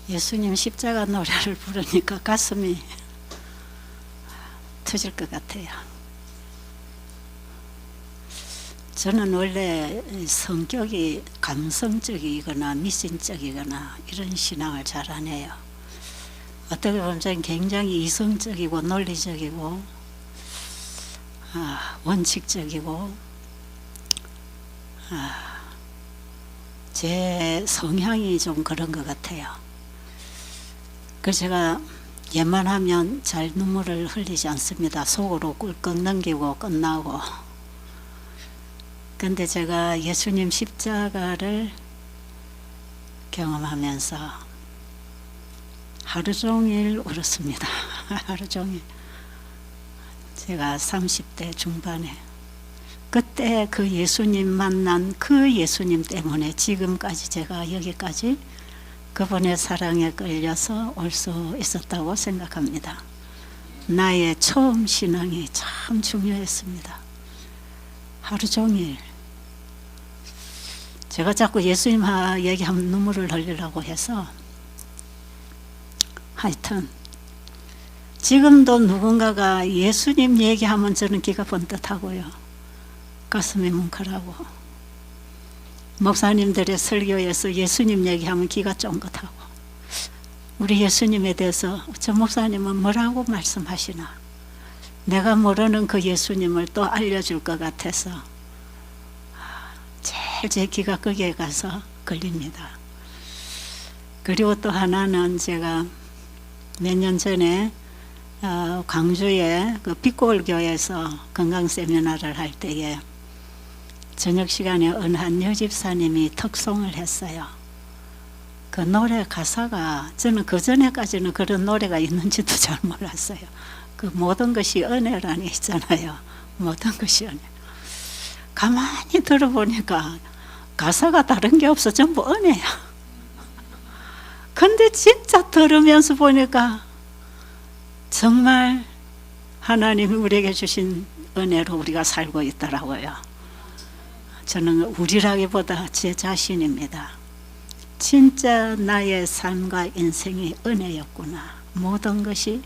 예수님 십자가 노래를 부르니까 가슴이 터질 것 같아요. 저는 원래 성격이 감성적이거나 미신적이거나 이런 신앙을 잘 안 해요. 어떻게 보면 저는 굉장히 이성적이고 논리적이고 원칙적이고 제 성향이 좀 그런 것 같아요. 그래서 제가 웬만하면 잘 눈물을 흘리지 않습니다. 속으로 꿀꺽 넘기고 끝나고. 근데 제가 예수님 십자가를 경험하면서 하루 종일 울었습니다. 하루 종일. 제가 30대 중반에 그때 그 예수님 만난 그 예수님 때문에 지금까지 제가 여기까지 그분의 사랑에 끌려서 올 수 있었다고 생각합니다. 나의 처음 신앙이 참 중요했습니다. 하루 종일 제가 자꾸 예수님 얘기하면 눈물을 흘리려고 해서 하여튼 지금도 누군가가 예수님 얘기하면 저는 귀가 번뜩하고요. 가슴이 뭉클하고 목사님들의 설교에서 예수님 얘기하면 귀가 쫑긋하고 우리 예수님에 대해서 저 목사님은 뭐라고 말씀하시나 내가 모르는 그 예수님을 또 알려줄 것 같아서 제일 제 귀가 거기에 가서 걸립니다. 그리고 또 하나는 제가 몇 년 전에 광주의 그 빛골교에서 건강 세미나를 할 때에 저녁 시간에 어느 한 여집사님이 특송을 했어요. 그 노래 가사가 저는 그 전에까지는 그런 노래가 있는지도 잘 몰랐어요. 그 모든 것이 은혜라는 게 있잖아요. 모든 것이 은혜. 가만히 들어보니까 가사가 다른 게 없어. 전부 은혜야. 근데 진짜 들으면서 보니까 정말 하나님이 우리에게 주신 은혜로 우리가 살고 있더라고요. 저는 우리라기보다 제 자신입니다. 진짜 나의 삶과 인생이 은혜였구나. 모든 것이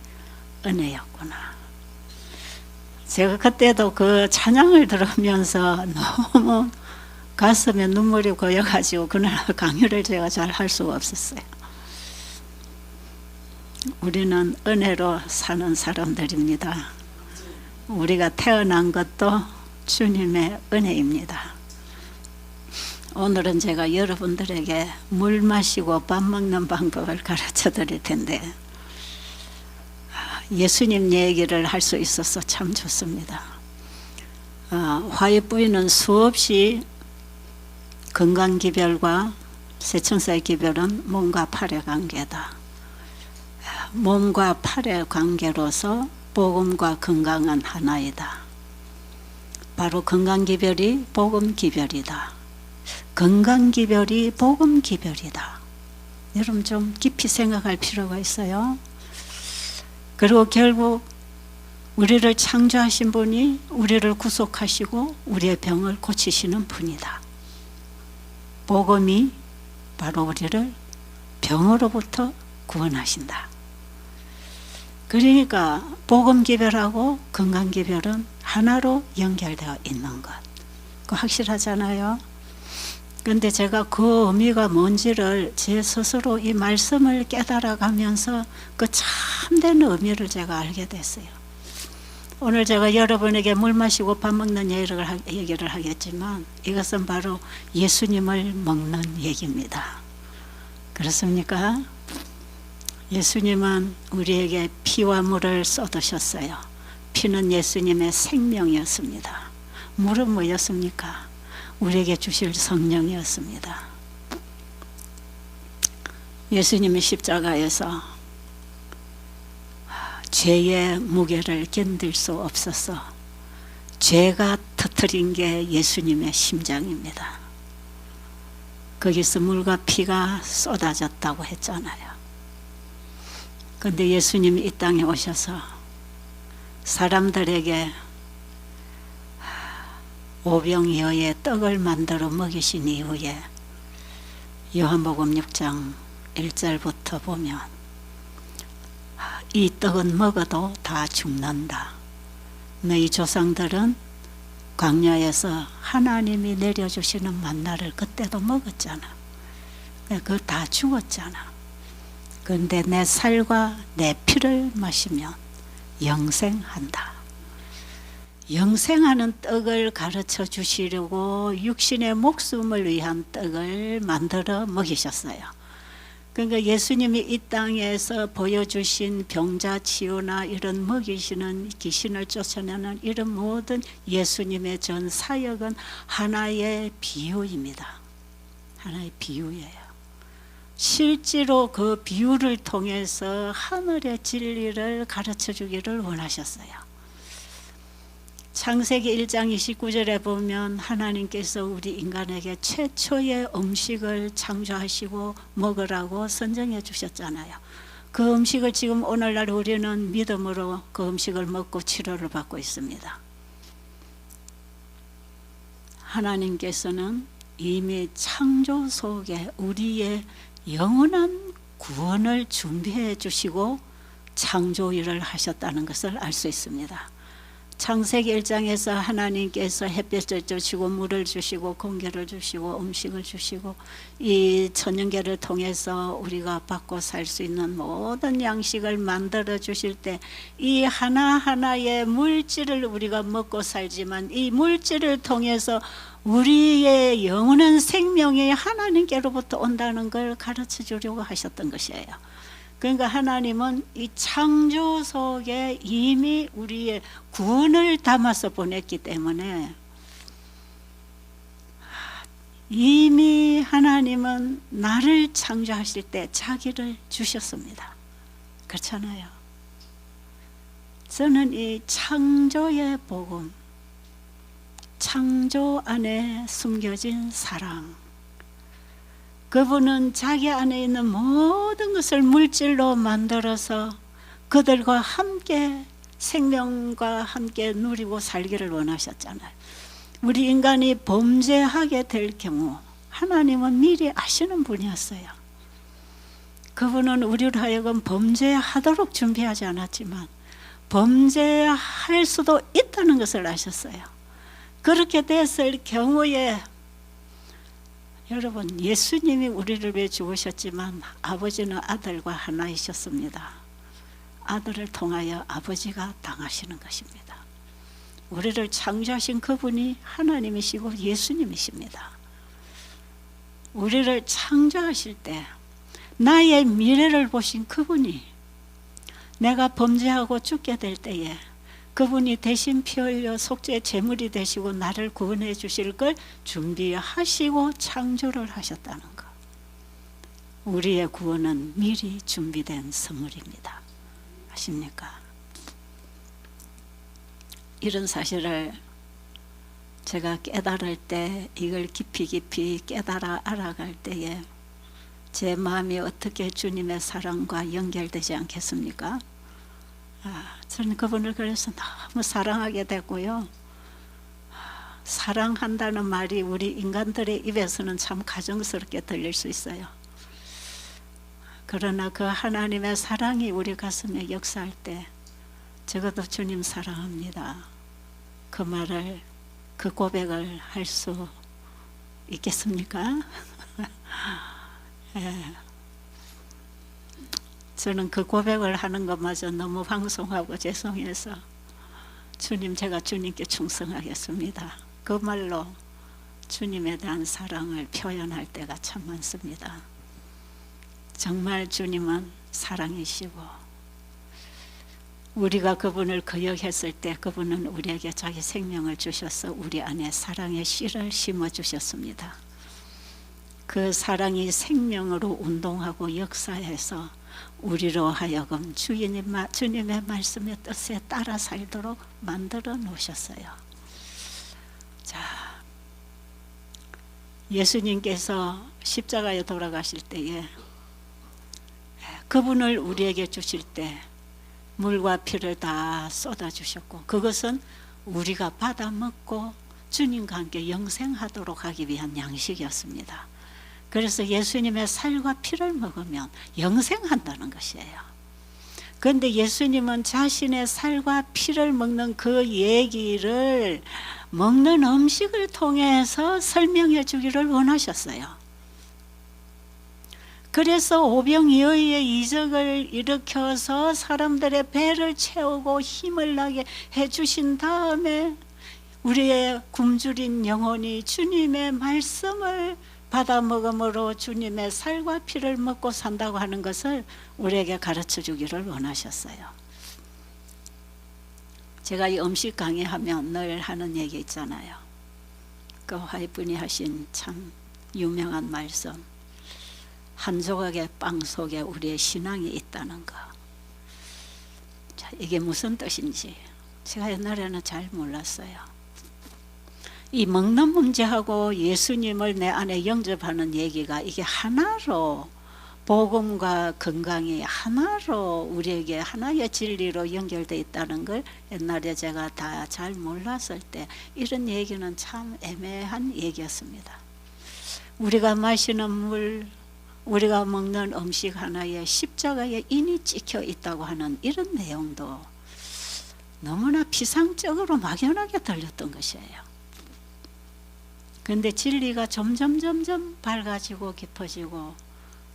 은혜였구나. 제가 그때도 그 찬양을 들으면서 너무 가슴에 눈물이 고여가지고 그날 강의를 제가 잘 할 수가 없었어요. 우리는 은혜로 사는 사람들입니다. 우리가 태어난 것도 주님의 은혜입니다. 오늘은 제가 여러분들에게 물 마시고 밥 먹는 방법을 가르쳐 드릴 텐데 예수님 얘기를 할 수 있어서 참 좋습니다. 화해부인은 수없이 건강기별과 세천사의 기별은 몸과 팔의 관계다. 몸과 팔의 관계로서 복음과 건강은 하나이다. 바로 건강기별이 복음기별이다. 건강기별이 복음기별이다. 여러분 좀 깊이 생각할 필요가 있어요. 그리고 결국 우리를 창조하신 분이 우리를 구속하시고 우리의 병을 고치시는 분이다. 복음이 바로 우리를 병으로부터 구원하신다. 그러니까 복음기별하고 건강기별은 하나로 연결되어 있는 것. 그거 확실하잖아요. 그런데 제가 그 의미가 뭔지를 제 스스로 이 말씀을 깨달아가면서 그 참된 의미를 제가 알게 됐어요. 오늘 제가 여러분에게 물 마시고 밥 먹는 얘기를 하겠지만 이것은 바로 예수님을 먹는 얘기입니다. 그렇습니까? 예수님은 우리에게 피와 물을 쏟으셨어요. 피는 예수님의 생명이었습니다. 물은 뭐였습니까? 우리에게 주실 성령이었습니다. 예수님이 십자가에서 죄의 무게를 견딜 수 없어서 죄가 터뜨린 게 예수님의 심장입니다. 거기서 물과 피가 쏟아졌다고 했잖아요. 그런데 예수님이 이 땅에 오셔서 사람들에게 오병이어의 떡을 만들어 먹이신 이후에 요한복음 6장 1절부터 보면 이 떡은 먹어도 다 죽는다. 너희 조상들은 광야에서 하나님이 내려주시는 만나를 그때도 먹었잖아. 그거 다 죽었잖아. 그런데 내 살과 내 피를 마시면 영생한다. 영생하는 떡을 가르쳐 주시려고 육신의 목숨을 위한 떡을 만들어 먹이셨어요. 그러니까 예수님이 이 땅에서 보여주신 병자 치유나 이런 먹이시는 귀신을 쫓아내는 이런 모든 예수님의 전 사역은 하나의 비유입니다. 하나의 비유예요. 실제로 그 비유를 통해서 하늘의 진리를 가르쳐 주기를 원하셨어요. 창세기 1장 29절에 보면 하나님께서 우리 인간에게 최초의 음식을 창조하시고 먹으라고 선정해 주셨잖아요. 그 음식을 지금 오늘날 우리는 믿음으로 그 음식을 먹고 치료를 받고 있습니다. 하나님께서는 이미 창조 속에 우리의 영원한 구원을 준비해 주시고 창조 일을 하셨다는 것을 알 수 있습니다. 창세기 1장에서 하나님께서 햇볕을 주시고 물을 주시고 공기를 주시고 음식을 주시고 이 천연계를 통해서 우리가 받고 살 수 있는 모든 양식을 만들어 주실 때 이 하나하나의 물질을 우리가 먹고 살지만 이 물질을 통해서 우리의 영원한 생명이 하나님께로부터 온다는 걸 가르쳐 주려고 하셨던 것이에요. 그러니까 하나님은 이 창조 속에 이미 우리의 구원을 담아서 보냈기 때문에 이미 하나님은 나를 창조하실 때 자기를 주셨습니다. 그렇잖아요. 저는 이 창조의 복음, 창조 안에 숨겨진 사랑, 그분은 자기 안에 있는 모든 것을 물질로 만들어서 그들과 함께 생명과 함께 누리고 살기를 원하셨잖아요. 우리 인간이 범죄하게 될 경우 하나님은 미리 아시는 분이었어요. 그분은 우리로 하여금 범죄하도록 준비하지 않았지만 범죄할 수도 있다는 것을 아셨어요. 그렇게 됐을 경우에 여러분, 예수님이 우리를 위해 죽으셨지만 아버지는 아들과 하나이셨습니다. 아들을 통하여 아버지가 당하시는 것입니다. 우리를 창조하신 그분이 하나님이시고 예수님이십니다. 우리를 창조하실 때 나의 미래를 보신 그분이 내가 범죄하고 죽게 될 때에 그분이 대신 피 흘려 속죄의 제물이 되시고 나를 구원해 주실 걸 준비하시고 창조를 하셨다는 것. 우리의 구원은 미리 준비된 선물입니다. 아십니까? 이런 사실을 제가 깨달을 때, 이걸 깊이 깨달아 알아갈 때에 제 마음이 어떻게 주님의 사랑과 연결되지 않겠습니까? 저는 그분을 그래서 너무 사랑하게 됐고요. 사랑한다는 말이 우리 인간들의 입에서는 참 가정스럽게 들릴 수 있어요. 그러나 그 하나님의 사랑이 우리 가슴에 역사할 때 적어도 주님 사랑합니다. 그 말을, 그 고백을 할 수 있겠습니까? 예. 저는 그 고백을 하는 것마저 너무 방송하고 죄송해서 주님, 제가 주님께 충성하겠습니다. 그 말로 주님에 대한 사랑을 표현할 때가 참 많습니다. 정말 주님은 사랑이시고 우리가 그분을 거역했을 때 그분은 우리에게 자기 생명을 주셔서 우리 안에 사랑의 씨를 심어주셨습니다. 그 사랑이 생명으로 운동하고 역사해서 우리로 하여금 주님의 말씀의 뜻에 따라 살도록 만들어 놓으셨어요. 자, 예수님께서 십자가에 돌아가실 때에 그분을 우리에게 주실 때 물과 피를 다 쏟아주셨고 그것은 우리가 받아 먹고 주님과 함께 영생하도록 하기 위한 양식이었습니다. 그래서 예수님의 살과 피를 먹으면 영생한다는 것이에요. 그런데 예수님은 자신의 살과 피를 먹는 그 얘기를 먹는 음식을 통해서 설명해 주기를 원하셨어요. 그래서 오병이어의 이적을 일으켜서 사람들의 배를 채우고 힘을 나게 해주신 다음에 우리의 굶주린 영혼이 주님의 말씀을 받아 먹음으로 주님의 살과 피를 먹고 산다고 하는 것을 우리에게 가르쳐 주기를 원하셨어요. 제가 이 음식 강의하면 늘 하는 얘기 있잖아요. 그 화이트분이 하신 참 유명한 말씀, 한 조각의 빵 속에 우리의 신앙이 있다는 거. 자, 이게 무슨 뜻인지 제가 옛날에는 잘 몰랐어요. 이 먹는 문제하고 예수님을 내 안에 영접하는 얘기가 이게 하나로, 복음과 건강이 하나로 우리에게 하나의 진리로 연결되어 있다는 걸 옛날에 제가 다 잘 몰랐을 때 이런 얘기는 참 애매한 얘기였습니다. 우리가 마시는 물, 우리가 먹는 음식 하나에 십자가의 인이 찍혀 있다고 하는 이런 내용도 너무나 비상적으로 막연하게 들렸던 것이에요. 그런데 진리가 점점 밝아지고 깊어지고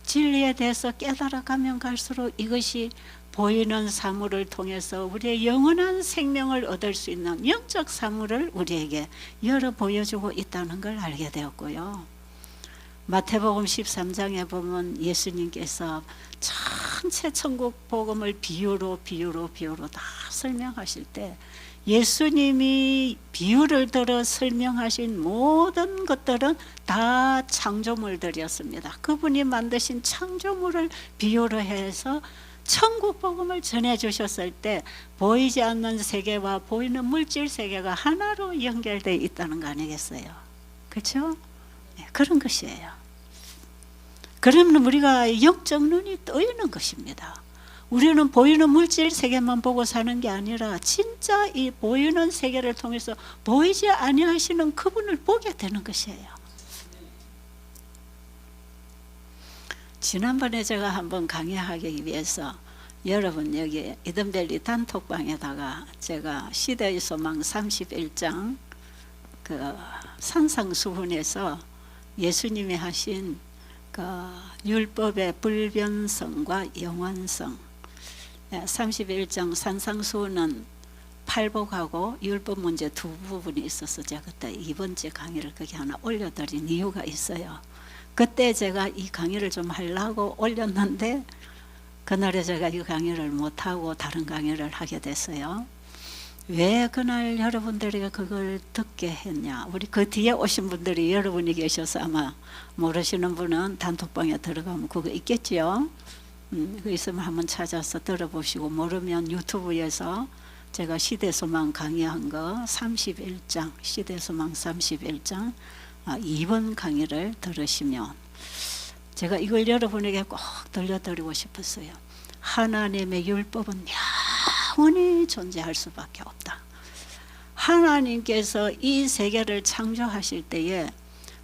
진리에 대해서 깨달아가면 갈수록 이것이 보이는 사물을 통해서 우리의 영원한 생명을 얻을 수 있는 영적 사물을 우리에게 열어 보여주고 있다는 걸 알게 되었고요. 마태복음 13장에 보면 예수님께서 전체 천국 복음을 비유로 다 설명하실 때 예수님이 비유를 들어 설명하신 모든 것들은 다 창조물들이었습니다. 그분이 만드신 창조물을 비유로 해서 천국 복음을 전해주셨을 때 보이지 않는 세계와 보이는 물질 세계가 하나로 연결되어 있다는 거 아니겠어요? 그렇죠? 네, 그런 것이에요. 그러면 우리가 영적 눈이 뜨이는 것입니다. 우리는 보이는 물질 세계만 보고 사는 게 아니라 진짜 이 보이는 세계를 통해서 보이지 아니하시는 그분을 보게 되는 것이에요. 지난번에 제가 한번 강의하기 위해서 여러분 여기 이든밸리 단톡방에다가 제가 시대의 소망 31장 그 산상수훈에서 예수님이 하신 그 율법의 불변성과 영원성, 31장 산상수훈은 팔복하고 율법 문제 두 부분이 있어서 제가 그때 이번째 강의를 거기 하나 올려드린 이유가 있어요. 그때 제가 이 강의를 좀 하려고 올렸는데 그날에 제가 이 강의를 못하고 다른 강의를 하게 됐어요. 왜 그날 여러분들이 그걸 듣게 했냐, 우리 그 뒤에 오신 분들이 여러분이 계셔서 아마 모르시는 분은 단톡방에 들어가면 그거 있겠지요. 그 있으면 한번 찾아서 들어보시고, 모르면 유튜브에서 제가 시대소망 강의한 거 31장 시대소망 31장 2번 강의를 들으시면 제가 이걸 여러분에게 꼭 들려드리고 싶었어요. 하나님의 율법은 영원히 존재할 수밖에 없다. 하나님께서 이 세계를 창조하실 때에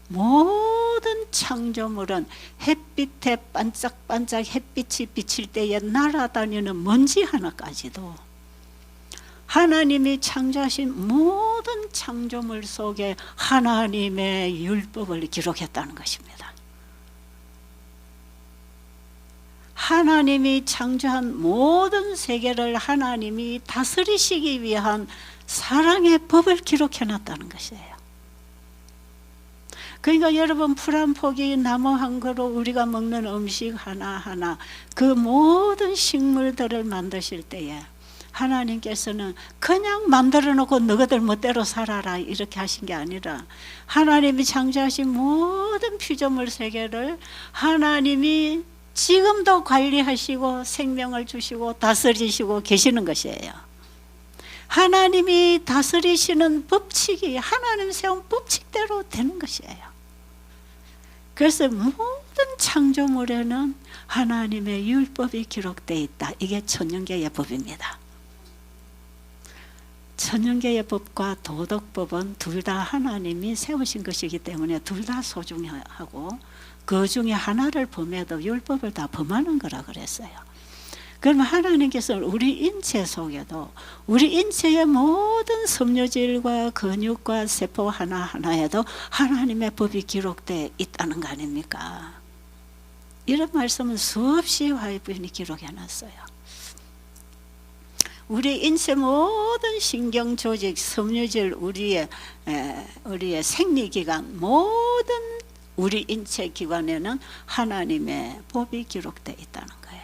모든 창조물은 햇빛에 반짝반짝 햇빛이 비칠 때에 날아다니는 먼지 하나까지도 하나님이 창조하신 모든 창조물 속에 하나님의 율법을 기록했다는 것입니다. 하나님이 창조한 모든 세계를 하나님이 다스리시기 위한 사랑의 법을 기록해놨다는 것이에요. 그러니까 여러분, 풀 한 포기, 나무 한 그릇, 우리가 먹는 음식 하나하나 그 모든 식물들을 만드실 때에 하나님께서는 그냥 만들어 놓고 너희들 멋대로 살아라 이렇게 하신 게 아니라 하나님이 창조하신 모든 피조물 세계를 하나님이 지금도 관리하시고 생명을 주시고 다스리시고 계시는 것이에요. 하나님이 다스리시는 법칙이 하나님 세운 법칙대로 되는 것이에요. 그래서 모든 창조물에는 하나님의 율법이 기록되어 있다. 이게 천연계의 법입니다. 천연계의 법과 도덕법은 둘 다 하나님이 세우신 것이기 때문에 둘 다 소중하고 그 중에 하나를 범해도 율법을 다 범하는 거라 그랬어요. 그러면 하나님께서는 우리 인체 속에도 우리 인체의 모든 섬유질과 근육과 세포 하나하나에도 하나님의 법이 기록되어 있다는 거 아닙니까? 이런 말씀은 수없이 화해부인이 기록해놨어요. 우리 인체 모든 신경 조직, 섬유질, 우리의 생리기관, 모든 우리 인체 기관에는 하나님의 법이 기록되어 있다는 거예요.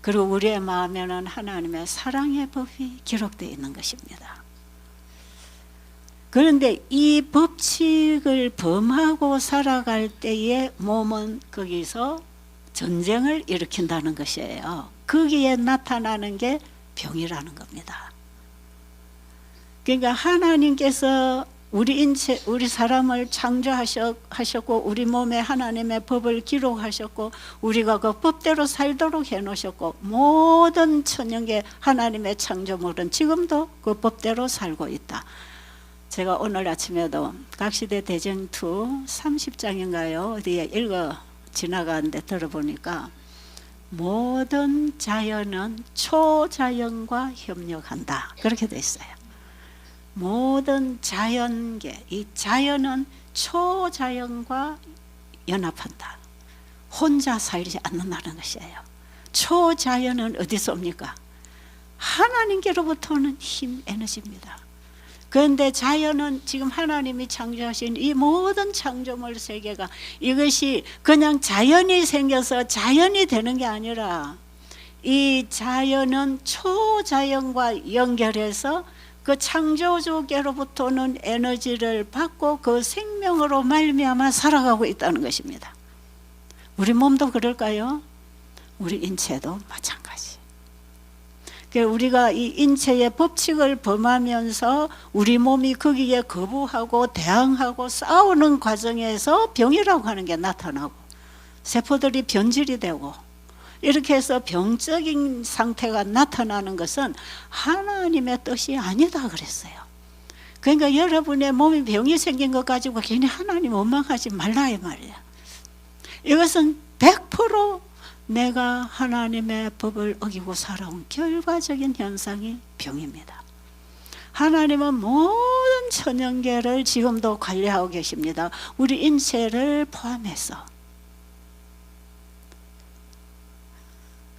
그리고 우리의 마음에는 하나님의 사랑의 법이 기록되어 있는 것입니다. 그런데 이 법칙을 범하고 살아갈 때에 몸은 거기서 전쟁을 일으킨다는 것이에요. 거기에 나타나는 게 병이라는 겁니다. 그러니까 하나님께서 우리 인체, 우리 사람을 창조하셨고 우리 몸에 하나님의 법을 기록하셨고 우리가 그 법대로 살도록 해놓으셨고 모든 천연계 하나님의 창조물은 지금도 그 법대로 살고 있다. 제가 오늘 아침에도 각시대 대쟁투 30장인가요? 어디에 읽어 지나가는데 들어보니까 모든 자연은 초자연과 협력한다. 그렇게 돼 있어요. 모든 자연계, 이 자연은 초자연과 연합한다. 혼자 살지 않는다는 것이에요. 초자연은 어디서 옵니까? 하나님께로부터 오는 힘, 에너지입니다. 그런데 자연은 지금 하나님이 창조하신 이 모든 창조물 세계가 이것이 그냥 자연이 생겨서 자연이 되는 게 아니라 이 자연은 초자연과 연결해서 그 창조주께로부터는 에너지를 받고 그 생명으로 말미암아 살아가고 있다는 것입니다. 우리 몸도 그럴까요? 우리 인체도 마찬가지. 우리가 이 인체의 법칙을 범하면서 우리 몸이 거기에 거부하고 대항하고 싸우는 과정에서 병이라고 하는 게 나타나고 세포들이 변질이 되고 이렇게 해서 병적인 상태가 나타나는 것은 하나님의 뜻이 아니다 그랬어요. 그러니까 여러분의 몸에 병이 생긴 것 가지고 괜히 하나님 원망하지 말라 이 말이야. 이것은 100% 내가 하나님의 법을 어기고 살아온 결과적인 현상이 병입니다. 하나님은 모든 천연계를 지금도 관리하고 계십니다. 우리 인체를 포함해서.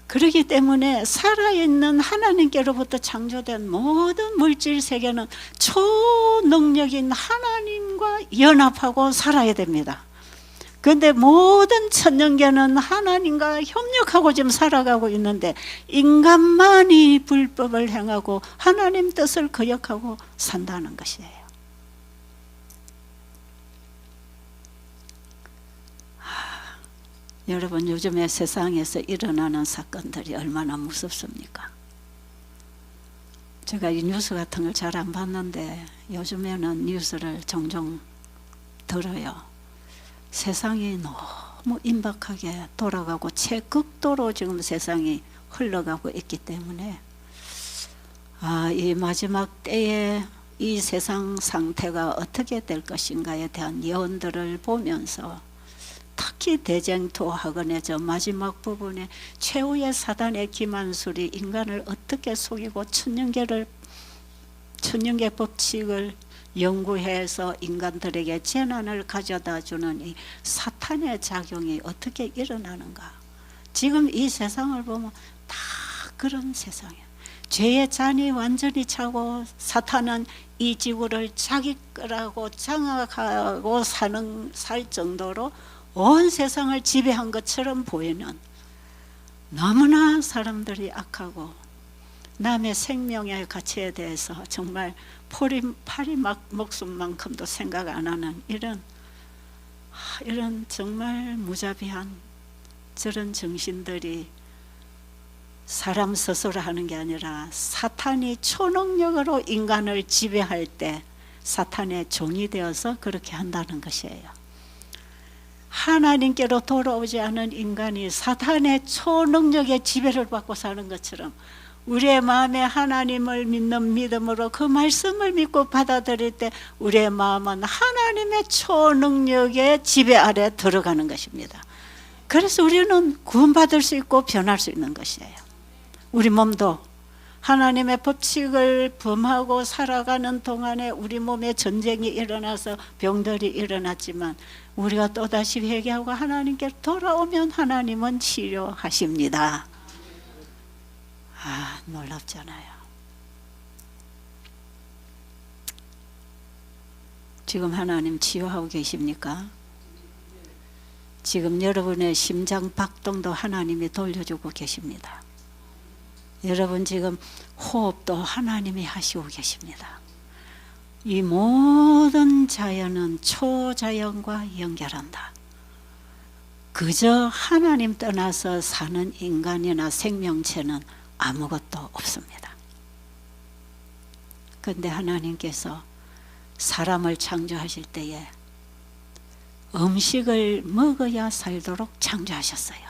그렇기 때문에 살아있는 하나님께로부터 창조된 모든 물질 세계는 초능력인 하나님과 연합하고 살아야 됩니다. 그런데 모든 천연계는 하나님과 협력하고 지금 살아가고 있는데 인간만이 불법을 행하고 하나님 뜻을 거역하고 산다는 것이에요. 여러분 요즘에 세상에서 일어나는 사건들이 얼마나 무섭습니까? 제가 이 뉴스 같은 걸 잘 안 봤는데 요즘에는 뉴스를 종종 들어요. 세상이 너무 임박하게 돌아가고 최극도로 지금 세상이 흘러가고 있기 때문에 이 마지막 때에 이 세상 상태가 어떻게 될 것인가에 대한 예언들을 보면서 특히 대쟁투 학원의 저 마지막 부분에 최후의 사단의 기만술이 인간을 어떻게 속이고 천년계 법칙을 연구해서 인간들에게 재난을 가져다 주는 이 사탄의 작용이 어떻게 일어나는가. 지금 이 세상을 보면 다 그런 세상이에요. 죄의 잔이 완전히 차고 사탄은 이 지구를 자기 거라고 장악하고 살 정도로 온 세상을 지배한 것처럼 보이는 너무나 사람들이 악하고 남의 생명의 가치에 대해서 정말 파리 목숨만큼도 생각 안 하는 이런 정말 무자비한 저런 정신들이 사람 스스로 하는 게 아니라 사탄이 초능력으로 인간을 지배할 때 사탄의 종이 되어서 그렇게 한다는 것이에요. 하나님께로 돌아오지 않은 인간이 사탄의 초능력의 지배를 받고 사는 것처럼 우리의 마음에 하나님을 믿는 믿음으로 그 말씀을 믿고 받아들일 때 우리의 마음은 하나님의 초능력의 지배 아래 들어가는 것입니다. 그래서 우리는 구원받을 수 있고 변할 수 있는 것이에요. 우리 몸도 하나님의 법칙을 범하고 살아가는 동안에 우리 몸에 전쟁이 일어나서 병들이 일어났지만 우리가 또다시 회개하고 하나님께 돌아오면 하나님은 치료하십니다. 아, 놀랍잖아요. 지금 하나님 치유하고 계십니까? 지금 여러분의 심장 박동도 하나님이 돌려주고 계십니다. 여러분 지금 호흡도 하나님이 하시고 계십니다. 이 모든 자연은 초자연과 연결한다. 그저 하나님 떠나서 사는 인간이나 생명체는 아무것도 없습니다. 그런데 하나님께서 사람을 창조하실 때에 음식을 먹어야 살도록 창조하셨어요.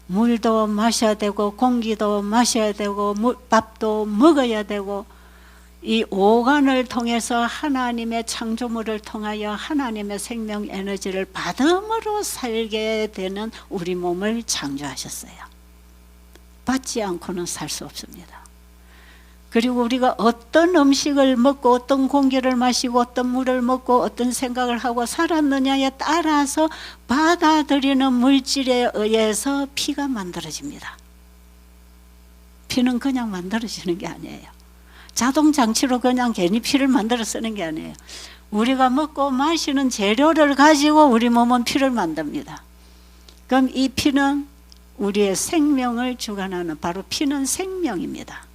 물도 마셔야 되고 공기도 마셔야 되고 밥도 먹어야 되고 이 오간을 통해서 하나님의 창조물을 통하여 하나님의 생명 에너지를 받음으로 살게 되는 우리 몸을 창조하셨어요. 받지 않고는 살 수 없습니다. 그리고 우리가 어떤 음식을 먹고 어떤 공기를 마시고 어떤 물을 먹고 어떤 생각을 하고 살았느냐에 따라서 받아들이는 물질에 의해서 피가 만들어집니다. 피는 그냥 만들어지는 게 아니에요. 자동장치로 그냥 괜히 피를 만들어 쓰는 게 아니에요. 우리가 먹고 마시는 재료를 가지고 우리 몸은 피를 만듭니다. 그럼 이 피는 우리의 생명을 주관하는, 바로 피는 생명입니다.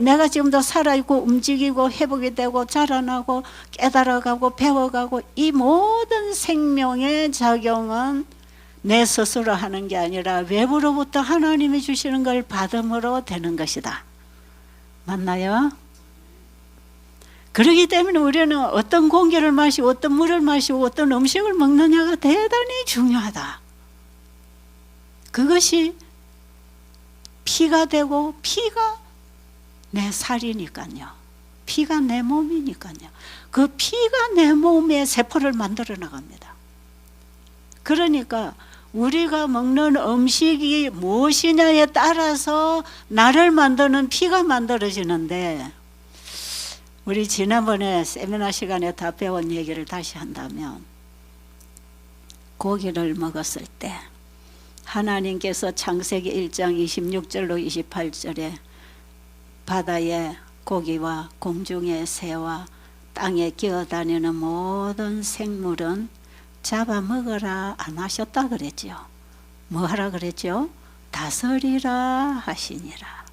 내가 지금도 살아있고 움직이고 회복이 되고 자라나고 깨달아가고 배워가고 이 모든 생명의 작용은 내 스스로 하는 게 아니라 외부로부터 하나님이 주시는 걸 받음으로 되는 것이다. 맞나요? 그렇기 때문에 우리는 어떤 공기를 마시고 어떤 물을 마시고 어떤 음식을 먹느냐가 대단히 중요하다. 그것이 피가 되고 피가 내 살이니까요. 피가 내 몸이니까요. 그 피가 내 몸의 세포를 만들어 나갑니다. 그러니까 우리가 먹는 음식이 무엇이냐에 따라서 나를 만드는 피가 만들어지는데, 우리 지난번에 세미나 시간에 다 배운 얘기를 다시 한다면, 고기를 먹었을 때 하나님께서 창세기 1장 26절로 28절에 바다의 고기와 공중의 새와 땅에 기어다니는 모든 생물은 잡아먹으라 안 하셨다 그랬죠. 뭐 하라 그랬죠? 다스리라 하시니라.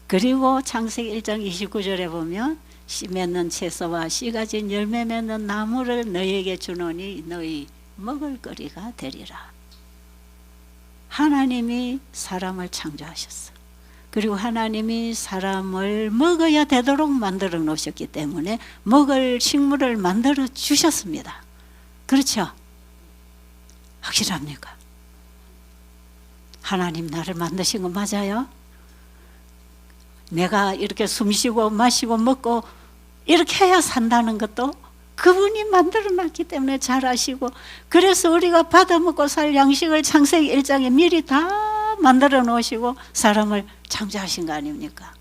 그리고 창세기 1장 29절에 보면 씨 맺는 채소와 씨 가진 열매 맺는 나무를 너희에게 주노니 너희 먹을 거리가 되리라. 하나님이 사람을 창조하셨어. 그리고 하나님이 사람을 먹어야 되도록 만들어 놓으셨기 때문에 먹을 식물을 만들어 주셨습니다. 그렇죠? 확실합니까? 하나님 나를 만드신 거 맞아요? 내가 이렇게 숨쉬고 마시고 먹고 이렇게 해야 산다는 것도 그분이 만들어 놨기 때문에 잘 아시고, 그래서 우리가 받아 먹고 살 양식을 창세기 1장에 미리 다 만들어 놓으시고 사람을 창조하신 거 아닙니까?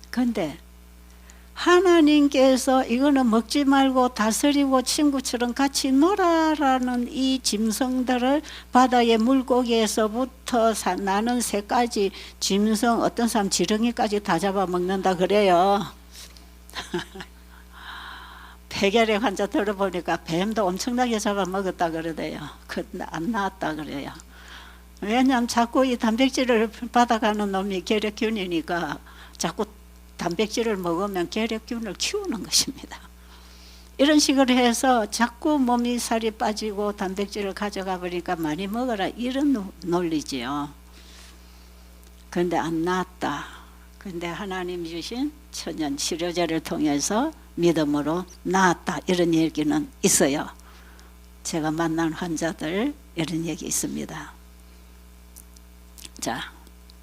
그런데 하나님께서 이거는 먹지 말고 다스리고 친구처럼 같이 놀아라는 이 짐승들을 바다의 물고기에서부터 나는 새까지 짐승, 어떤 사람 지렁이까지 다 잡아먹는다 그래요. 폐결핵 환자 들어보니까 뱀도 엄청나게 잡아먹었다 그러대요. 안 나왔다 그래요. 왜냐하면 자꾸 이 단백질을 받아가는 놈이 결핵균이니까 자꾸 단백질을 먹으면 결핵균을 키우는 것입니다. 이런 식으로 해서 자꾸 몸이 살이 빠지고 단백질을 가져가 버리니까 많이 먹어라, 이런 논리지요. 그런데 안 나았다. 그런데 하나님 주신 천연 치료제를 통해서 믿음으로 나았다, 이런 얘기는 있어요. 제가 만난 환자들 이런 얘기 있습니다. 자,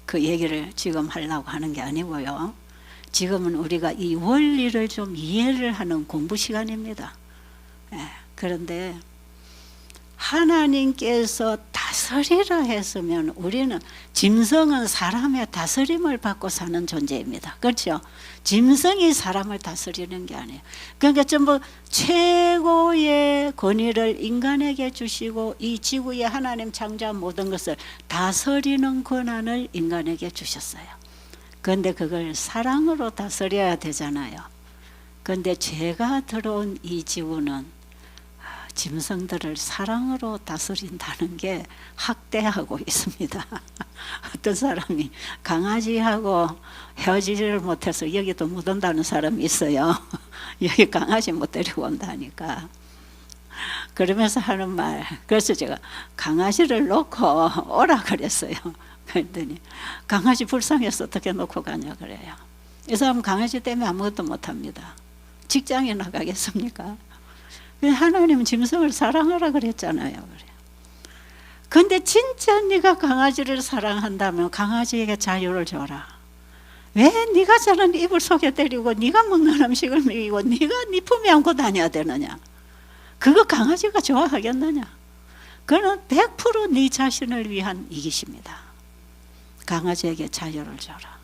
그 얘기를 지금 하려고 하는 게 아니고요. 지금은 우리가 이 원리를 좀 이해를 하는 공부 시간입니다. 그런데 하나님께서 다스리라 했으면 우리는, 짐승은 사람의 다스림을 받고 사는 존재입니다. 그렇죠? 짐승이 사람을 다스리는 게 아니에요. 그러니까 전부 최고의 권위를 인간에게 주시고 이 지구에 하나님 창조한 모든 것을 다스리는 권한을 인간에게 주셨어요. 그런데 그걸 사랑으로 다스려야 되잖아요. 그런데 죄가 들어온 이 지구는 짐승들을 사랑으로 다스린다는 게 학대하고 있습니다. 어떤 사람이 강아지하고 헤어지지를 못해서 여기도 못 온다는 사람이 있어요. 여기 강아지 못 데리고 온다니까. 그러면서 하는 말, 그래서 제가 강아지를 놓고 오라 그랬어요. 그랬더니 강아지 불쌍해서 어떻게 놓고 가냐 그래요. 이 사람은 강아지 때문에 아무것도 못합니다. 직장에 나가겠습니까? 하나님은 짐승을 사랑하라 그랬잖아요. 그래요. 근데 진짜 네가 강아지를 사랑한다면 강아지에게 자유를 줘라. 왜 네가 저런 이불 속에 때리고 네가 먹는 음식을 먹이고 네가 네 품에 안고 다녀야 되느냐? 그거 강아지가 좋아하겠느냐? 그는 100% 네 자신을 위한 이기십니다. 강아지에게 자유를 줘라.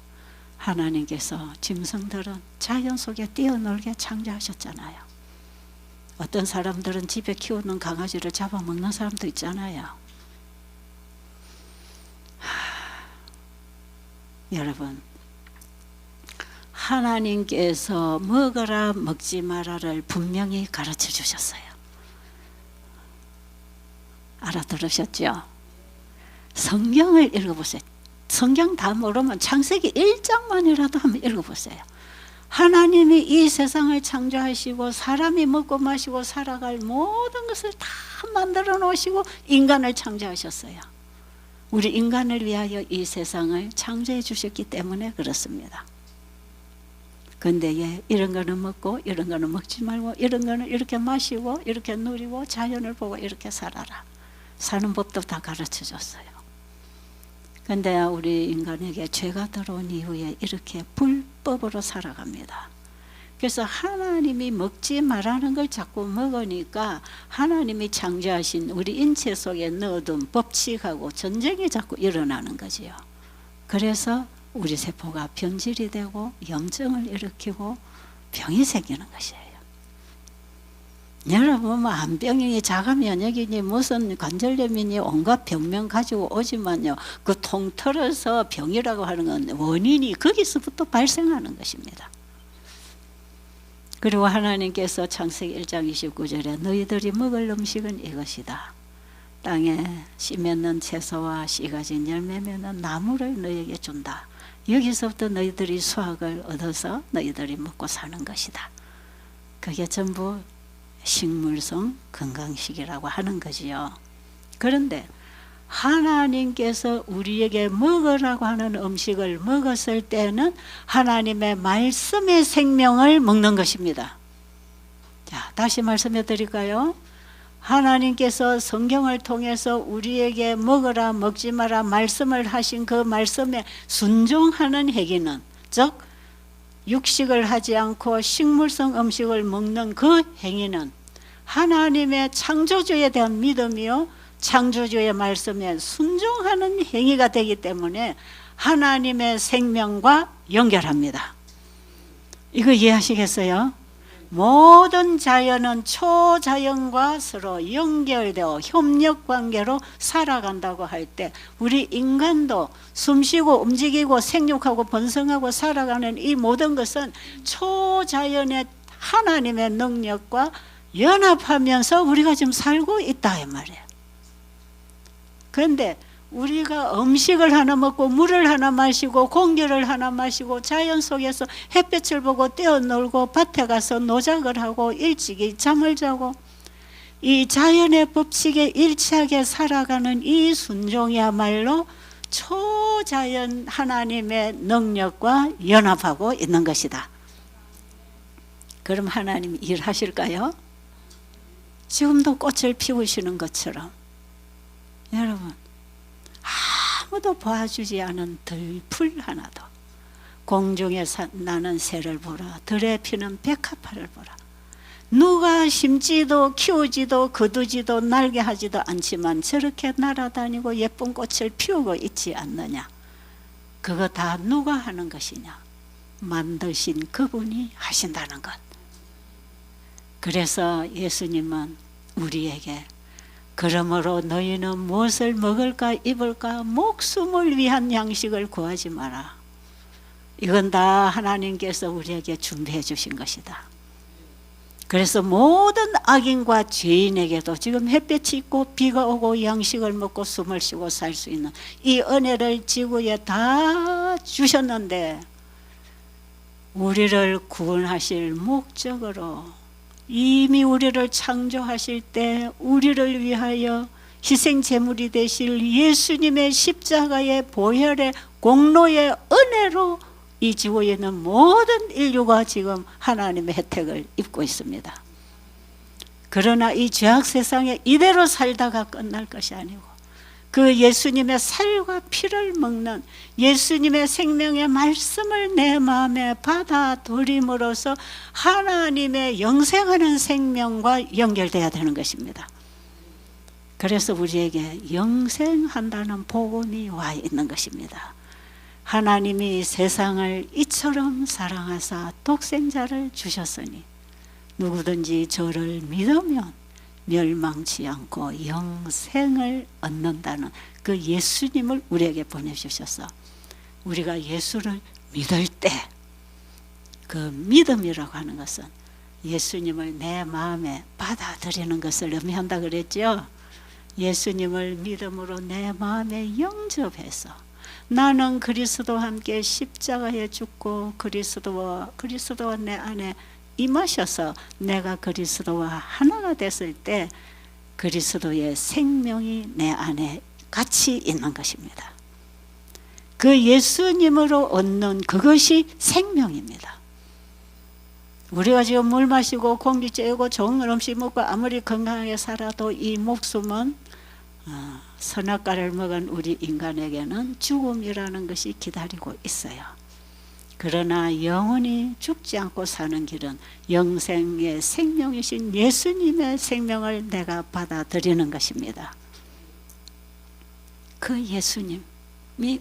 하나님께서 짐승들은 자연 속에 뛰어놀게 창조하셨잖아요. 어떤 사람들은 집에 키우는 강아지를 잡아먹는 사람도 있잖아요. 여러분, 하나님께서 먹어라 먹지 마라를 분명히 가르쳐 주셨어요. 알아들으셨죠? 성경을 읽어보세요. 성경 다 모르면 창세기 1장만이라도 한번 읽어보세요. 하나님이 이 세상을 창조하시고 사람이 먹고 마시고 살아갈 모든 것을 다 만들어 놓으시고 인간을 창조하셨어요. 우리 인간을 위하여 이 세상을 창조해 주셨기 때문에 그렇습니다. 근데 이런 거는 먹고 이런 거는 먹지 말고 이런 거는 이렇게 마시고 이렇게 누리고 자연을 보고 이렇게 살아라. 사는 법도 다 가르쳐 줬어요. 근데 우리 인간에게 죄가 들어온 이후에 이렇게 불법으로 살아갑니다. 그래서 하나님이 먹지 말라는 걸 자꾸 먹으니까 하나님이 창조하신 우리 인체 속에 넣어둔 법칙하고 전쟁이 자꾸 일어나는 거지요. 그래서 우리 세포가 변질이 되고 염증을 일으키고 병이 생기는 것이에요. 여러분, 암병이니 자가면역이니 무슨 관절염이니 온갖 병명 가지고 오지만요, 그 통틀어서 병이라고 하는 건 원인이 거기서부터 발생하는 것입니다. 그리고 하나님께서 창세기 1장 29절에 너희들이 먹을 음식은 이것이다. 땅에 씨 맺는 채소와 씨 가진 열매 맺는 나무를 너희에게 준다. 여기서부터 너희들이 수확을 얻어서 너희들이 먹고 사는 것이다. 그게 전부 식물성 건강식이라고 하는 거지요. 그런데 하나님께서 우리에게 먹으라고 하는 음식을 먹었을 때는 하나님의 말씀의 생명을 먹는 것입니다. 자, 다시 말씀해 드릴까요? 하나님께서 성경을 통해서 우리에게 먹으라 먹지 마라 말씀을 하신 그 말씀에 순종하는 행위는, 즉 육식을 하지 않고 식물성 음식을 먹는 그 행위는 하나님의 창조주에 대한 믿음이요 창조주의 말씀에 순종하는 행위가 되기 때문에 하나님의 생명과 연결합니다. 이거 이해하시겠어요? 모든 자연은 초자연과 서로 연결되어 협력관계로 살아간다고 할 때 우리 인간도 숨쉬고 움직이고 생육하고 번성하고 살아가는 이 모든 것은 초자연의 하나님의 능력과 연합하면서 우리가 지금 살고 있다 이 말이에요. 그런데 우리가 음식을 하나 먹고 물을 하나 마시고 공기를 하나 마시고 자연 속에서 햇볕을 보고 뛰어놀고 밭에 가서 노작을 하고 일찍이 잠을 자고 이 자연의 법칙에 일치하게 살아가는 이 순종이야말로 초자연 하나님의 능력과 연합하고 있는 것이다. 그럼 하나님 일하실까요? 지금도 꽃을 피우시는 것처럼 여러분 아무 아무도 봐주지 않은 들풀 하나도 공중에 나는 새를 보라, 들에 피는 백합화를 보라. 누가 심지도 키우지도 거두지도 날게 하지도 않지만 저렇게 날아다니고 예쁜 꽃을 피우고 있지 않느냐. 그거 다 누가 하는 것이냐. 만드신 그분이 하신다는 것. 그래서 예수님은 우리에게 그러므로 너희는 무엇을 먹을까 입을까 목숨을 위한 양식을 구하지 마라. 이건 다 하나님께서 우리에게 준비해 주신 것이다. 그래서 모든 악인과 죄인에게도 지금 햇볕이 있고 비가 오고 양식을 먹고 숨을 쉬고 살 수 있는 이 은혜를 지구에 다 주셨는데 우리를 구원하실 목적으로 이미 우리를 창조하실 때 우리를 위하여 희생제물이 되실 예수님의 십자가의 보혈의 공로의 은혜로 이 지구에 있는 모든 인류가 지금 하나님의 혜택을 입고 있습니다. 그러나 이 죄악 세상에 이대로 살다가 끝날 것이 아니고 그 예수님의 살과 피를 먹는 예수님의 생명의 말씀을 내 마음에 받아들임으로써 하나님의 영생하는 생명과 연결돼야 되는 것입니다. 그래서 우리에게 영생한다는 복음이 와 있는 것입니다. 하나님이 세상을 이처럼 사랑하사 독생자를 주셨으니 누구든지 저를 믿으면 멸망치 않고 영생을 얻는다는 그 예수님을 우리에게 보내주셔서 우리가 예수를 믿을 때 그 믿음이라고 하는 것은 예수님을 내 마음에 받아들이는 것을 의미한다 그랬죠. 예수님을 믿음으로 내 마음에 영접해서 나는 그리스도와 함께 십자가에 죽고 그리스도와 내 안에 임하셔서 내가 그리스도와 하나가 됐을 때 그리스도의 생명이 내 안에 같이 있는 것입니다. 그 예수님으로 얻는 그것이 생명입니다. 우리가 지금 물 마시고 공기 쬐고 좋은 음식 먹고 아무리 건강하게 살아도 이 목숨은 선악과를 먹은 우리 인간에게는 죽음이라는 것이 기다리고 있어요. 그러나 영원히 죽지 않고 사는 길은 영생의 생명이신 예수님의 생명을 내가 받아들이는 것입니다. 그 예수님이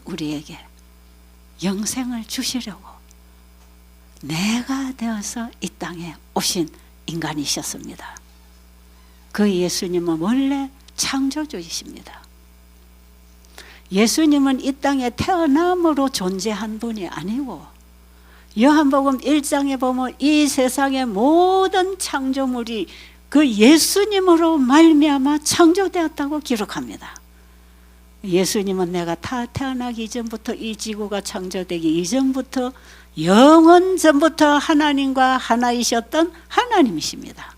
우리에게 영생을 주시려고 내가 되어서 이 땅에 오신 인간이셨습니다. 그 예수님은 원래 창조주이십니다. 예수님은 이 땅에 태어남으로 존재한 분이 아니고 요한복음 1장에 보면 이 세상의 모든 창조물이 그 예수님으로 말미암아 창조되었다고 기록합니다. 예수님은 내가 태어나기 이전부터 이 지구가 창조되기 이전부터 영원 전부터 하나님과 하나이셨던 하나님이십니다.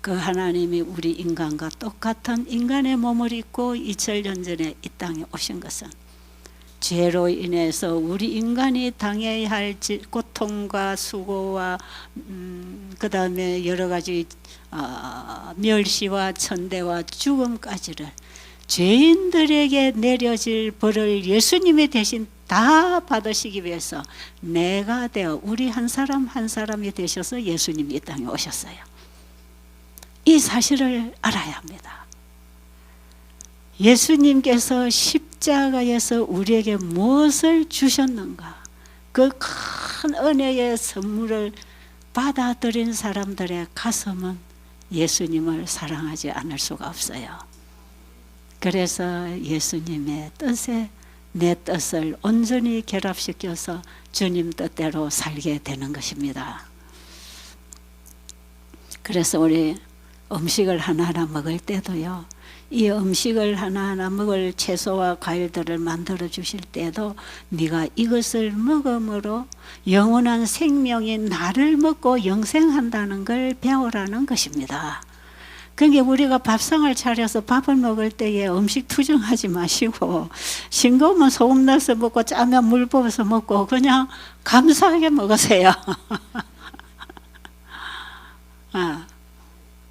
그 하나님이 우리 인간과 똑같은 인간의 몸을 입고 2000년 전에 이 땅에 오신 것은 죄로 인해서 우리 인간이 당해야 할 고통과 수고와 그 다음에 여러 가지 멸시와 천대와 죽음까지를 죄인들에게 내려질 벌을 예수님이 대신 다 받으시기 위해서 내가 되어 우리 한 사람 한 사람이 되셔서 예수님이 이 땅에 오셨어요. 이 사실을 알아야 합니다. 예수님께서 십자가에서 우리에게 무엇을 주셨는가? 그 큰 은혜의 선물을 받아들인 사람들의 가슴은 예수님을 사랑하지 않을 수가 없어요. 그래서 예수님의 뜻에 내 뜻을 온전히 결합시켜서 주님 뜻대로 살게 되는 것입니다. 그래서 우리 음식을 하나하나 먹을 때도요, 이 음식을 하나하나 먹을 채소와 과일들을 만들어 주실 때도 네가 이것을 먹음으로 영원한 생명이 나를 먹고 영생한다는 걸 배우라는 것입니다. 그러니까 우리가 밥상을 차려서 밥을 먹을 때에 음식 투정하지 마시고 싱거우면 소금 넣어서 먹고 짜면 물 부어서 먹고 그냥 감사하게 먹으세요.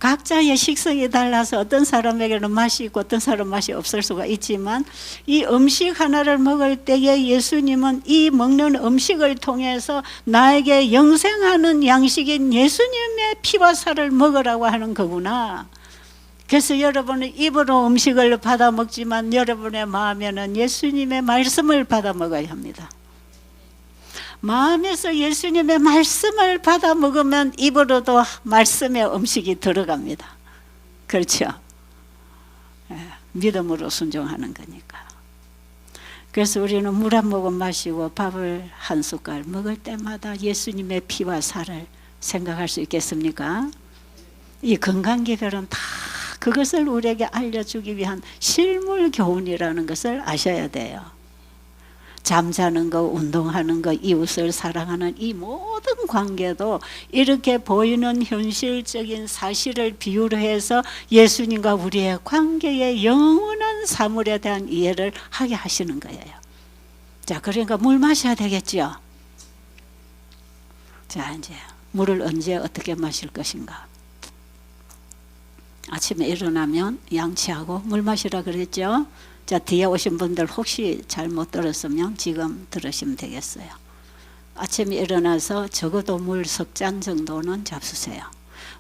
각자의 식성이 달라서 어떤 사람에게는 맛이 있고 어떤 사람은 맛이 없을 수가 있지만 이 음식 하나를 먹을 때에 예수님은 이 먹는 음식을 통해서 나에게 영생하는 양식인 예수님의 피와 살을 먹으라고 하는 거구나. 그래서 여러분은 입으로 음식을 받아 먹지만 여러분의 마음에는 예수님의 말씀을 받아 먹어야 합니다. 마음에서 예수님의 말씀을 받아 먹으면 입으로도 말씀의 음식이 들어갑니다. 그렇죠? 믿음으로 순종하는 거니까. 그래서 우리는 물 한 모금 마시고 밥을 한 숟갈 먹을 때마다 예수님의 피와 살을 생각할 수 있겠습니까? 이 건강기별은 다 그것을 우리에게 알려주기 위한 실물 교훈이라는 것을 아셔야 돼요. 잠자는 거, 운동하는 거, 이웃을 사랑하는 이 모든 관계도 이렇게 보이는 현실적인 사실을 비유로 해서 예수님과 우리의 관계의 영원한 사물에 대한 이해를 하게 하시는 거예요. 자, 그러니까 물 마셔야 되겠죠. 자, 이제 물을 언제 어떻게 마실 것인가. 아침에 일어나면 양치하고 물 마시라 그랬죠. 자, 뒤에 오신 분들 혹시 잘못 들었으면 지금 들으시면 되겠어요. 아침에 일어나서 적어도 물 석 잔 정도는 잡수세요.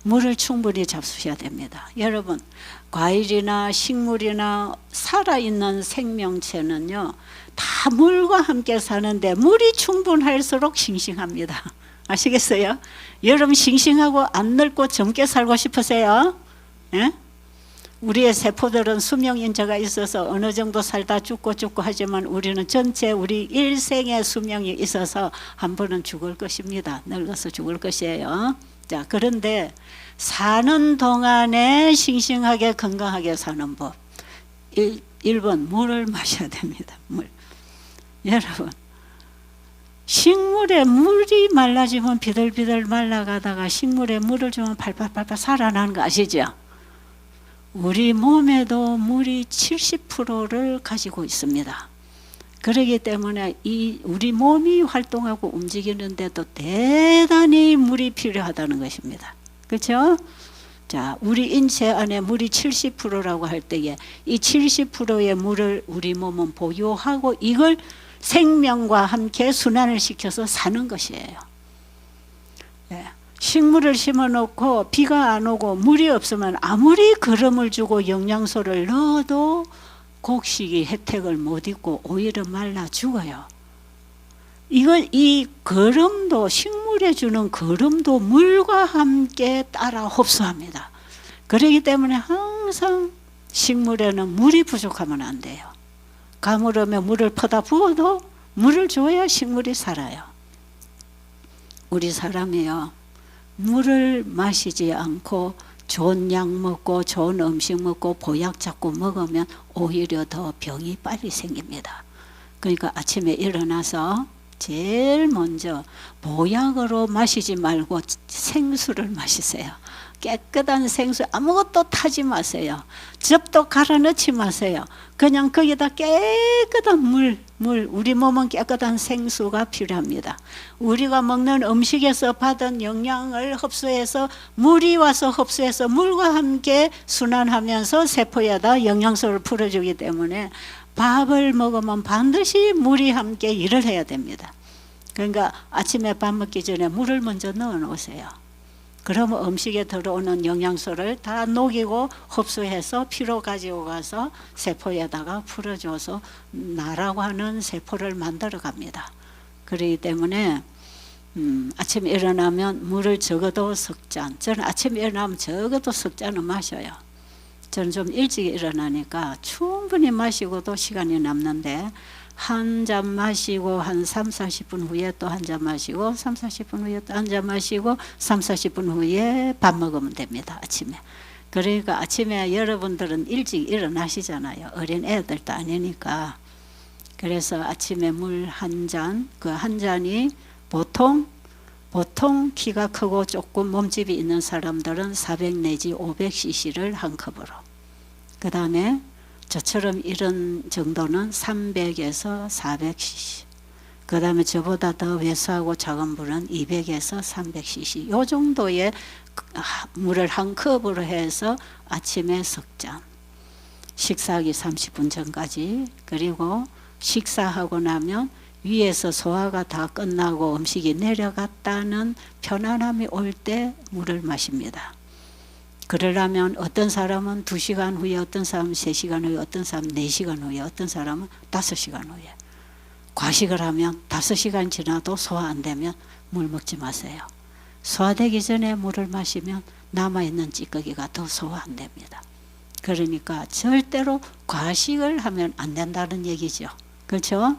물을 충분히 잡수셔야 됩니다. 여러분, 과일이나 식물이나 살아있는 생명체는요, 다 물과 함께 사는데 물이 충분할수록 싱싱합니다. 아시겠어요? 여러분 싱싱하고 안 늙고 젊게 살고 싶으세요? 예? 우리의 세포들은 수명인자가 있어서 어느 정도 살다 죽고 하지만 우리는 전체 우리 일생의 수명이 있어서 한 번은 죽을 것입니다. 늙어서 죽을 것이에요. 자, 그런데 사는 동안에 싱싱하게 건강하게 사는 법. 1번 물을 마셔야 됩니다. 물. 여러분, 식물에 물이 말라지면 비들비들 말라가다가 식물에 물을 주면 팔팔팔팔 살아나는 거 아시죠? 우리 몸에도 물이 70%를 가지고 있습니다. 그렇기 때문에 이 우리 몸이 활동하고 움직이는데도 대단히 물이 필요하다는 것입니다. 그렇죠? 자, 우리 인체 안에 물이 70%라고 할 때에 이 70%의 물을 우리 몸은 보유하고 이걸 생명과 함께 순환을 시켜서 사는 것이에요. 네. 식물을 심어놓고 비가 안 오고 물이 없으면 아무리 거름을 주고 영양소를 넣어도 곡식이 혜택을 못 입고 오히려 말라 죽어요. 이 거름도, 식물에 주는 거름도 물과 함께 따라 흡수합니다. 그렇기 때문에 항상 식물에는 물이 부족하면 안 돼요. 가물음에 물을 퍼다 부어도 물을 줘야 식물이 살아요. 우리 사람이요, 물을 마시지 않고 좋은 약 먹고 좋은 음식 먹고 보약 자꾸 먹으면 오히려 더 병이 빨리 생깁니다. 그러니까 아침에 일어나서 제일 먼저 보약으로 마시지 말고 생수를 마시세요. 깨끗한 생수, 아무것도 타지 마세요. 즙도 갈아 넣지 마세요. 그냥 거기다 깨끗한 물, 우리 몸은 깨끗한 생수가 필요합니다. 우리가 먹는 음식에서 받은 영양을 흡수해서 물이 와서 흡수해서 물과 함께 순환하면서 세포에다 영양소를 풀어주기 때문에 밥을 먹으면 반드시 물이 함께 일을 해야 됩니다. 그러니까 아침에 밥 먹기 전에 물을 먼저 넣어 놓으세요. 그러면 음식에 들어오는 영양소를 다 녹이고 흡수해서 피로 가지고 가서 세포에다가 풀어줘서 나라고 하는 세포를 만들어 갑니다. 그렇기 때문에 아침에 일어나면 물을 적어도 석 잔, 저는 아침에 일어나면 적어도 석 잔은 마셔요. 저는 좀 일찍 일어나니까 충분히 마시고도 시간이 남는데 한 잔 마시고 한 3, 40분 후에 또 한 잔 마시고 3, 40분 후에 또 한 잔 마시고 3, 40분 후에 밥 먹으면 됩니다. 아침에. 그러니까 아침에 여러분들은 일찍 일어나시잖아요. 어린 애들도 아니니까. 그래서 아침에 물 한 잔, 그 한 잔이 보통 키가 크고 조금 몸집이 있는 사람들은 400 내지 500cc를 한 컵으로. 그 다음에 저처럼 이런 정도는 300에서 400cc. 그 다음에 저보다 더 왜소하고 작은 물은 200에서 300cc 요 정도의 물을 한 컵으로 해서 아침에 석 잔, 식사하기 30분 전까지, 그리고 식사하고 나면 위에서 소화가 다 끝나고 음식이 내려갔다는 편안함이 올 때 물을 마십니다. 그러려면 어떤 사람은 2시간 후에, 어떤 사람은 3시간 후에, 어떤 사람은 4시간 후에, 어떤 사람은 5시간 후에. 과식을 하면 5시간 지나도 소화 안 되면 물 먹지 마세요. 소화되기 전에 물을 마시면 남아있는 찌꺼기가 더 소화 안 됩니다. 그러니까 절대로 과식을 하면 안 된다는 얘기죠. 그렇죠?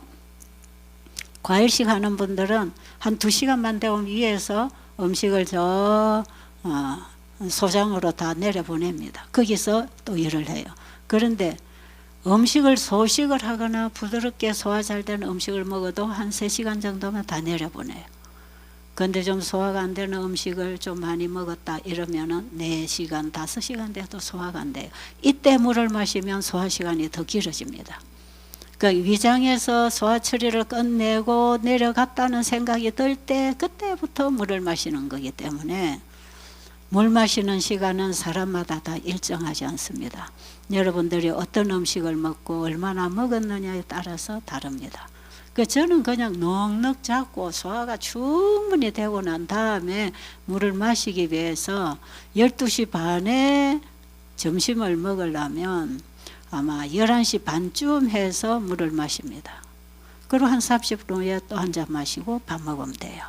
과일식 하는 분들은 한 2시간만 되면 위에서 음식을 소장으로 다 내려보냅니다. 거기서 또 일을 해요. 그런데 음식을 소식을 하거나 부드럽게 소화 잘 되는 음식을 먹어도 한 3시간 정도면 다 내려보내요. 근데 좀 소화가 안 되는 음식을 좀 많이 먹었다 이러면은 4시간, 5시간 돼도 소화가 안 돼요. 이때 물을 마시면 소화 시간이 더 길어집니다. 그러니까 위장에서 소화 처리를 끝내고 내려갔다는 생각이 들 때 그때부터 물을 마시는 거기 때문에 물 마시는 시간은 사람마다 다 일정하지 않습니다. 여러분들이 어떤 음식을 먹고 얼마나 먹었느냐에 따라서 다릅니다. 저는 그냥 넉넉 잡고 소화가 충분히 되고 난 다음에 물을 마시기 위해서 12시 반에 점심을 먹으려면 아마 11시 반쯤 해서 물을 마십니다. 그리고 한 30분 후에 또 한 잔 마시고 밥 먹으면 돼요.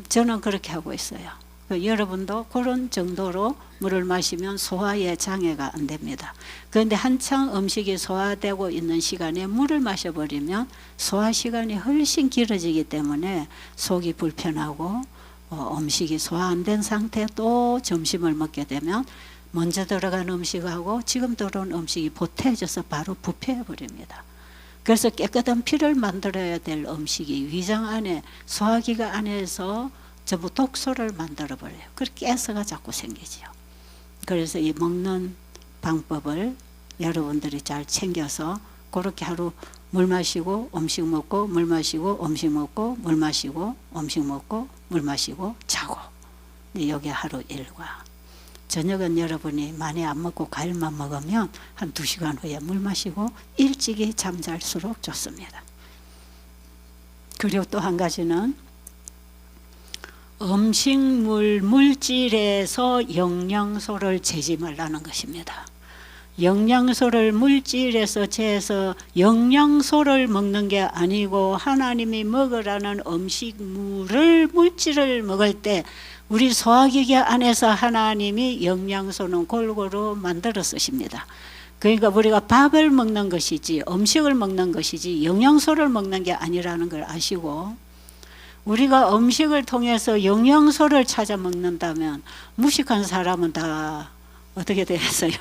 저는 그렇게 하고 있어요. 여러분도 그런 정도로 물을 마시면 소화에 장애가 안 됩니다. 그런데 한창 음식이 소화되고 있는 시간에 물을 마셔버리면 소화 시간이 훨씬 길어지기 때문에 속이 불편하고 음식이 소화 안 된 상태 또 점심을 먹게 되면 먼저 들어간 음식하고 지금 들어온 음식이 보태져서 바로 부패해버립니다. 그래서 깨끗한 피를 만들어야 될 음식이 위장 안에 소화기관 안에서 전부 독소를 만들어버려요. 그렇게 가스가 자꾸 생기죠. 그래서 이 먹는 방법을 여러분들이 잘 챙겨서 그렇게 하루 물 마시고 음식 먹고 물 마시고 음식 먹고 물 마시고 음식 먹고 물 마시고 자고, 여기 하루 일과. 저녁은 여러분이 많이 안 먹고 과일만 먹으면 한 2시간 후에 물 마시고 일찍이 잠잘수록 좋습니다. 그리고 또 한 가지는 음식물 물질에서 영양소를 재지 말라는 것입니다. 영양소를 물질에서 재서 영양소를 먹는 게 아니고 하나님이 먹으라는 물질을 먹을 때 우리 소화기관 안에서 하나님이 영양소는 골고루 만들어 쓰십니다. 그러니까 우리가 밥을 먹는 것이지 음식을 먹는 것이지 영양소를 먹는 게 아니라는 걸 아시고, 우리가 음식을 통해서 영양소를 찾아 먹는다면 무식한 사람은 다 어떻게 되겠어요?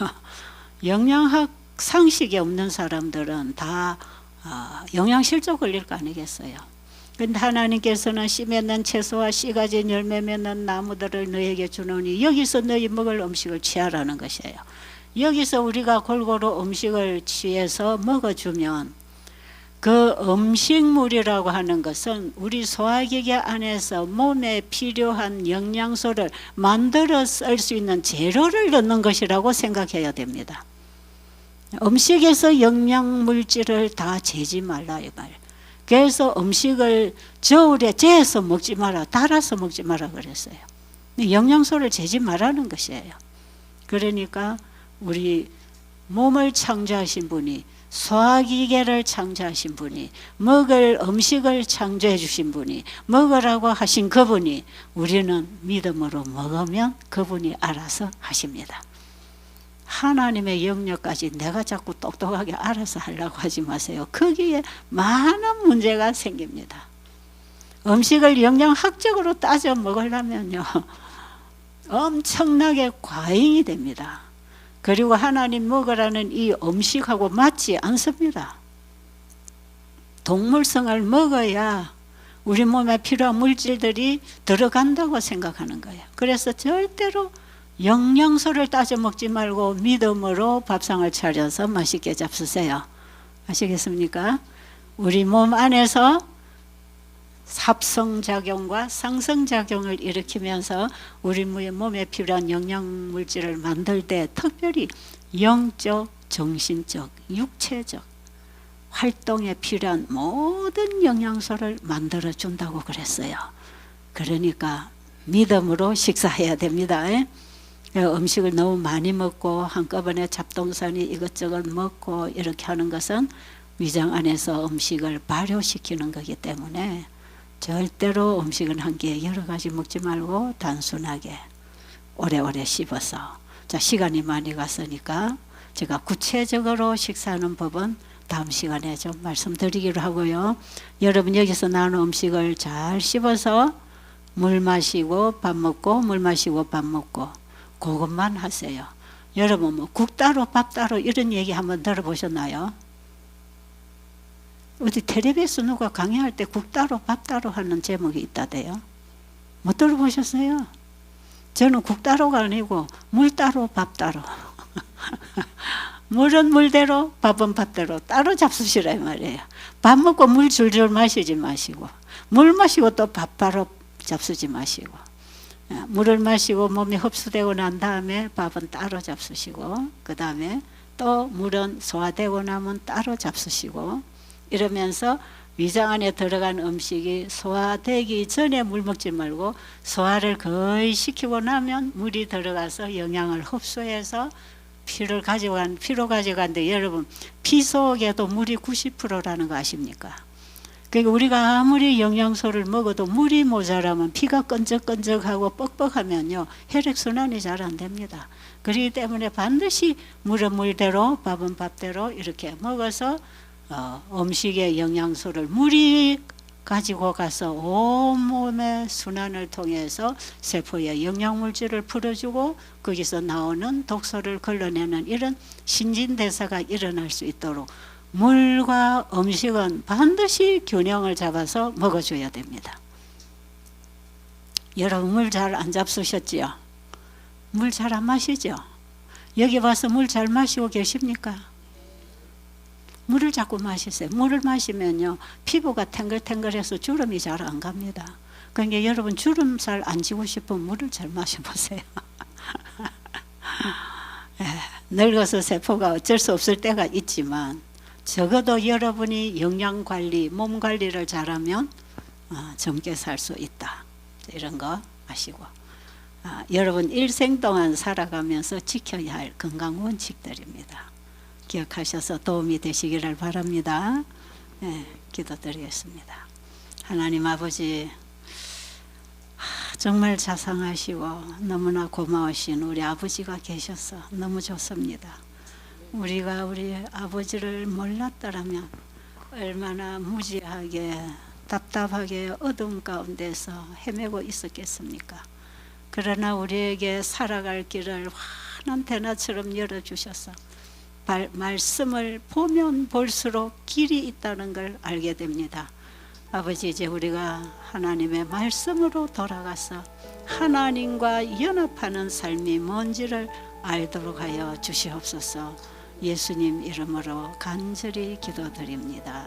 영양학 상식이 없는 사람들은 다 영양실조 걸릴 거 아니겠어요? 그런데 하나님께서는 씨 맺는 채소와 씨 가진 열매 맺는 나무들을 너에게 주노니 여기서 너희 먹을 음식을 취하라는 것이에요. 여기서 우리가 골고루 음식을 취해서 먹어주면 그 음식물이라고 하는 것은 우리 소화기관 안에서 몸에 필요한 영양소를 만들어 쓸 수 있는 재료를 넣는 것이라고 생각해야 됩니다. 음식에서 영양물질을 다 재지 말라 이 말. 그래서 음식을 저울에 재서 먹지 마라, 달아서 먹지 마라 그랬어요. 영양소를 재지 말라는 것이에요. 그러니까 우리 몸을 창조하신 분이, 소화기계를 창조하신 분이, 먹을 음식을 창조해 주신 분이, 먹으라고 하신 그분이, 우리는 믿음으로 먹으면 그분이 알아서 하십니다. 하나님의 영역까지 내가 자꾸 똑똑하게 알아서 하려고 하지 마세요. 거기에 많은 문제가 생깁니다. 음식을 영양학적으로 따져 먹으려면요, 엄청나게 과잉이 됩니다. 그리고 하나님 먹으라는 이 음식하고 맞지 않습니다. 동물성을 먹어야 우리 몸에 필요한 물질들이 들어간다고 생각하는 거예요. 그래서 절대로 영양소를 따져 먹지 말고 믿음으로 밥상을 차려서 맛있게 잡수세요. 아시겠습니까? 우리 몸 안에서 합성작용과 상성작용을 일으키면서 우리 몸에 필요한 영양물질을 만들 때 특별히 영적, 정신적, 육체적 활동에 필요한 모든 영양소를 만들어 준다고 그랬어요. 그러니까 믿음으로 식사해야 됩니다. 음식을 너무 많이 먹고 한꺼번에 잡동사니 이것저것 먹고 이렇게 하는 것은 위장 안에서 음식을 발효시키는 거기 때문에 절대로 음식은 한 끼에 여러 가지 먹지 말고 단순하게 오래오래 씹어서. 자, 시간이 많이 갔으니까 제가 구체적으로 식사하는 법은 다음 시간에 좀 말씀드리기로 하고요. 여러분 여기서 나눈 음식을 잘 씹어서 물 마시고 밥 먹고 물 마시고 밥 먹고 그것만 하세요. 여러분 뭐 국 따로 밥 따로 이런 얘기 한번 들어보셨나요? 어디 텔레비에서 누가 강의할 때 국 따로 밥 따로 하는 제목이 있다대요. 못 들어보셨어요? 저는 국 따로가 아니고 물 따로 밥 따로. 물은 물대로 밥은 밥대로 따로 잡수시라 이 말이에요. 밥 먹고 물 줄줄 마시지 마시고 물 마시고 또 밥 바로 잡수지 마시고 물을 마시고 몸이 흡수되고 난 다음에 밥은 따로 잡수시고 그 다음에 또 물은 소화되고 나면 따로 잡수시고 이러면서 위장 안에 들어간 음식이 소화되기 전에 물 먹지 말고 소화를 거의 시키고 나면 물이 들어가서 영양을 흡수해서 피로 가져가는데 여러분 피 속에도 물이 90%라는 거 아십니까? 그러니까 우리가 아무리 영양소를 먹어도 물이 모자라면 피가 끈적끈적하고 뻑뻑하면요 혈액순환이 잘 안 됩니다. 그렇기 때문에 반드시 물은 물대로 밥은 밥대로 이렇게 먹어서 음식의 영양소를 물이 가지고 가서 온몸의 순환을 통해서 세포에 영양물질을 풀어주고 거기서 나오는 독소를 걸러내는 이런 신진대사가 일어날 수 있도록 물과 음식은 반드시 균형을 잡아서 먹어줘야 됩니다. 여러분 물 잘 안 잡수셨지요? 물 잘 안 마시죠? 여기 와서 물 잘 마시고 계십니까? 물을 자꾸 마시세요. 물을 마시면요 피부가 탱글탱글해서 주름이 잘 안 갑니다. 그러니까 여러분 주름살 안 지고 싶으면 물을 잘 마셔보세요. 늙어서 세포가 어쩔 수 없을 때가 있지만 적어도 여러분이 영양관리, 몸관리를 잘하면 젊게 살 수 있다. 이런 거 아시고 여러분 일생 동안 살아가면서 지켜야 할 건강 원칙들입니다. 기억하셔서 도움이 되시기를 바랍니다. 기도드리겠습니다. 하나님 아버지 정말 자상하시고 너무나 고마우신 우리 아버지가 계셔서 너무 좋습니다. 우리가 우리 아버지를 몰랐더라면 얼마나 무지하게 답답하게 어두운 가운데서 헤매고 있었겠습니까? 그러나 우리에게 살아갈 길을 환한 대낮처럼 열어주셔서 말씀을 보면 볼수록 길이 있다는 걸 알게 됩니다. 아버지 이제 우리가 하나님의 말씀으로 돌아가서 하나님과 연합하는 삶이 뭔지를 알도록 하여 주시옵소서. 예수님 이름으로 간절히 기도드립니다.